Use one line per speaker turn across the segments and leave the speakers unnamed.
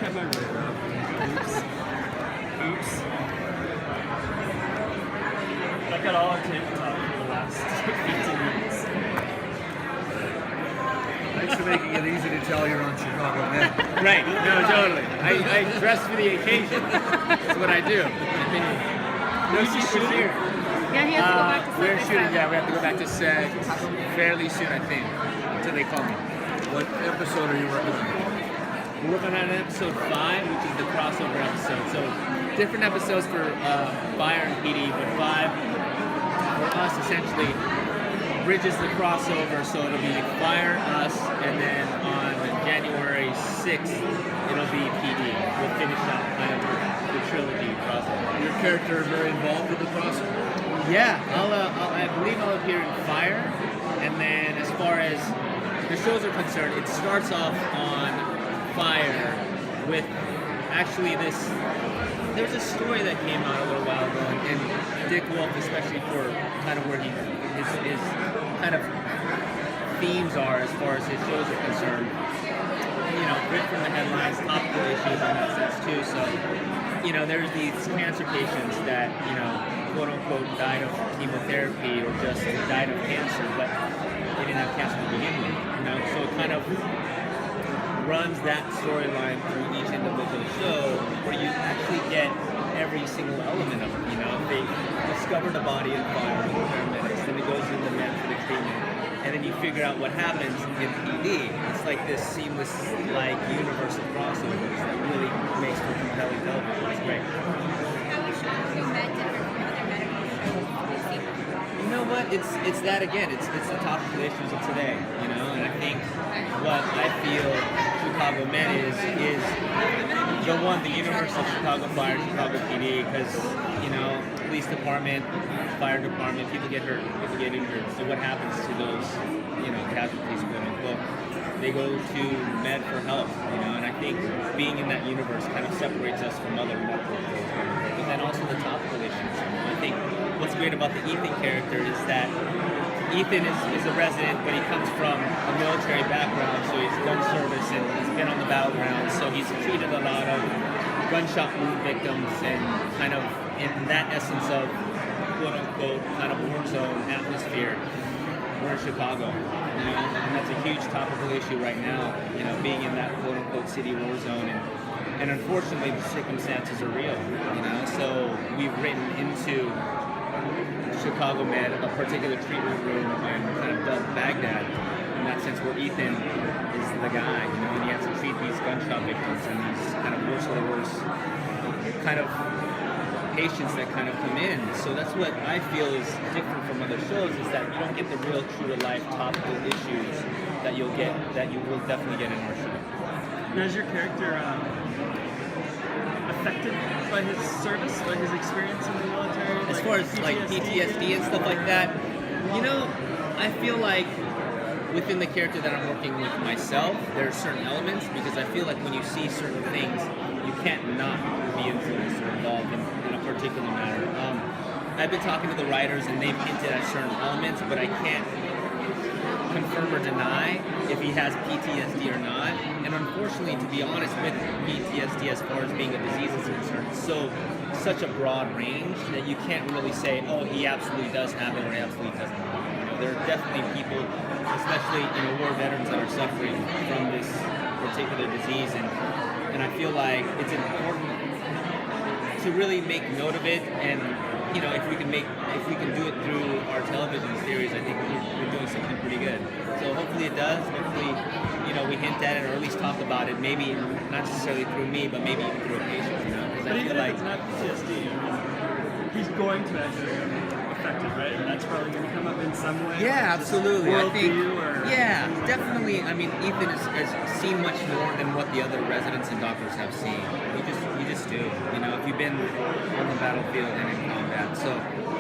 have my rib up. Oops. Oops. I got all on tabletop for the last 15 minutes.
Thanks for making it easy to tell you're on Chicago Med.
Right, no, totally. I dress for the occasion. That's what I do. No secrets here.
Yeah, he has to go back to set.
We're
they
shooting,
said.
yeah, we have to go back to set fairly soon, I think, until they call me.
What episode are you working on?
We're working on episode 5, which is the crossover episode. So different episodes for Fire and PD, but 5 for us essentially bridges the crossover. So it'll be Fire, us, and then on January 6th, it'll be PD. We'll finish out kind of the trilogy crossover.
Your character very involved with the crossover?
Yeah, I believe I'll appear in Fire, and then as far as the shows are concerned, it starts off on Fire with actually this. There was a story that came out a little while ago, and Dick Wolf, especially for kind of where his kind of themes are as far as his shows are concerned. You know, ripped from the headlines, topical issues in that sense too. So, you know, there's these cancer patients that, you know, quote unquote died of chemotherapy or just died of cancer, but they didn't have cancer to begin with. You know, so it kind of runs that storyline through each individual show where you actually get every single element of it. You know, they discover the body of Fire in the paramedics, then it goes into men for the treatment, and then you figure out what happens in PD. It's like this seamless, like, universe of crossovers that really makes for compelling television. It's great.
How is Chicago Med different from other medical shows you've seen?
You know what? It's that again. It's the topical issues of today. You know, and I think what I feel Chicago Med is the universe of Chicago Fire, Chicago PD, because you know, police department, fire department, people get hurt, people get injured. So what happens to those, you know, casualties, quote unquote? They go to Med for help, you know, and I think being in that universe kind of separates us from other medical fields, but then also the topical issues. You know? I think what's great about the Ethan character is that Ethan is a resident, but he comes from a military background, so he's done service and he's been on the battleground, so he's treated a lot of gunshot wound victims and kind of in that essence of quote-unquote kind of war zone atmosphere. We're in Chicago, you know, and that's a huge topical issue right now, you know, being in that quote-unquote city war zone, and unfortunately the circumstances are real, you know, so we've written into Chicago Med a particular treatment room and kind of dubbed Baghdad in that sense, where Ethan is the guy, you know, and he has to treat these gunshot victims and these kind of worst of the worst kind of patients that kind of come in. So that's what I feel is different from other shows, is that you don't get the real true to life topical issues that you will definitely get in our show.
Now, is your character affected by his service, by his experience in the military?
As far as like PTSD and stuff like that, you know, I feel like within the character that I'm working with myself, there are certain elements, because I feel like when you see certain things, you can't not be influenced or involved in a particular matter. I've been talking to the writers and they've hinted at certain elements, but I can't confirm or deny if he has PTSD or not. And unfortunately, to be honest, with PTSD as far as being a disease is concerned, it's such a broad range that you can't really say, oh, he absolutely does have it or he absolutely doesn't have it. You know, there are definitely people, especially, you know, war veterans that are suffering from this particular disease, and I feel like it's important to really make note of it, and you know, if we can do it through our television series, I think we're doing something pretty good. So hopefully it does. Hopefully, you know, we hint at it or at least talk about it. Maybe not necessarily through me, but maybe even through a patient. You know, because I feel like
it's not PTSD, he's going to actually be affected, right? And that's probably going to come up in some way.
yeah, absolutely. I think
Worldview or
definitely. I mean, Ethan has seen much more than what the other residents and doctors have seen. You just do. You know, if you've been on the battlefield and in combat, so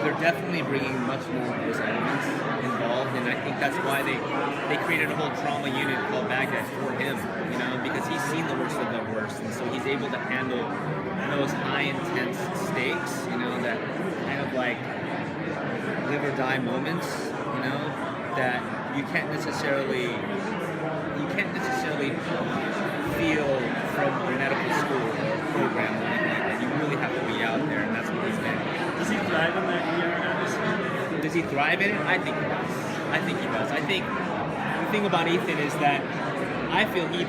they're definitely bringing much more of those elements involved, and I think that's why they created a whole trauma unit called Baghdad for him. You know, because he's seen the worst of the worst, and so he's able to handle those high intense stakes. You know, that kind of like live or die moments. You know, that you can't necessarily feel from a medical Does he thrive in it? I think he does. I think he does. I think the thing about Ethan is that I feel he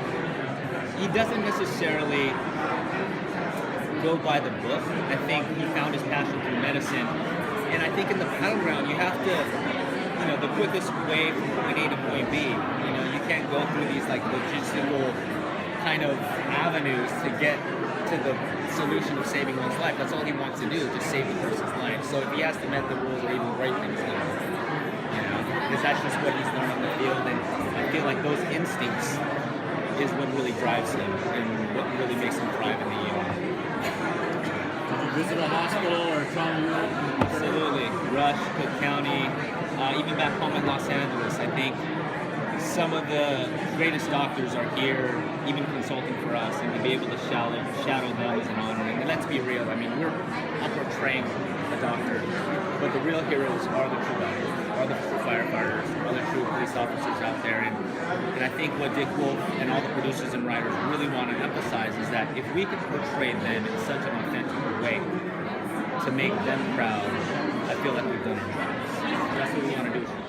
doesn't necessarily go by the book. I think he found his passion through medicine. And I think in the battleground, you have to, the quickest way from point A to point B. You can't go through these like logistical kind of avenues to get to the solution of saving one's life. That's all he wants to do, just save the person's life. So if he has to bend the rules or even break things down, because that's just what he's learned on the field. And I feel like those instincts is what really drives him and what really makes him thrive in the ER.
Visit a hospital or a trauma unit?
Absolutely. Rush, Cook County, even back home in Los Angeles. I think some of the greatest doctors are here, even consulting for us, and to be able to shadow them is an honor. And let's be real, I'm portraying a doctor, but the real heroes are the true doctors, are the true firefighters, are the true police officers out there. And I think what Dick Wolf and all the producers and writers really want to emphasize is that if we can portray them in such an authentic way to make them proud, I feel like we've done our jobs. That's what we want to do.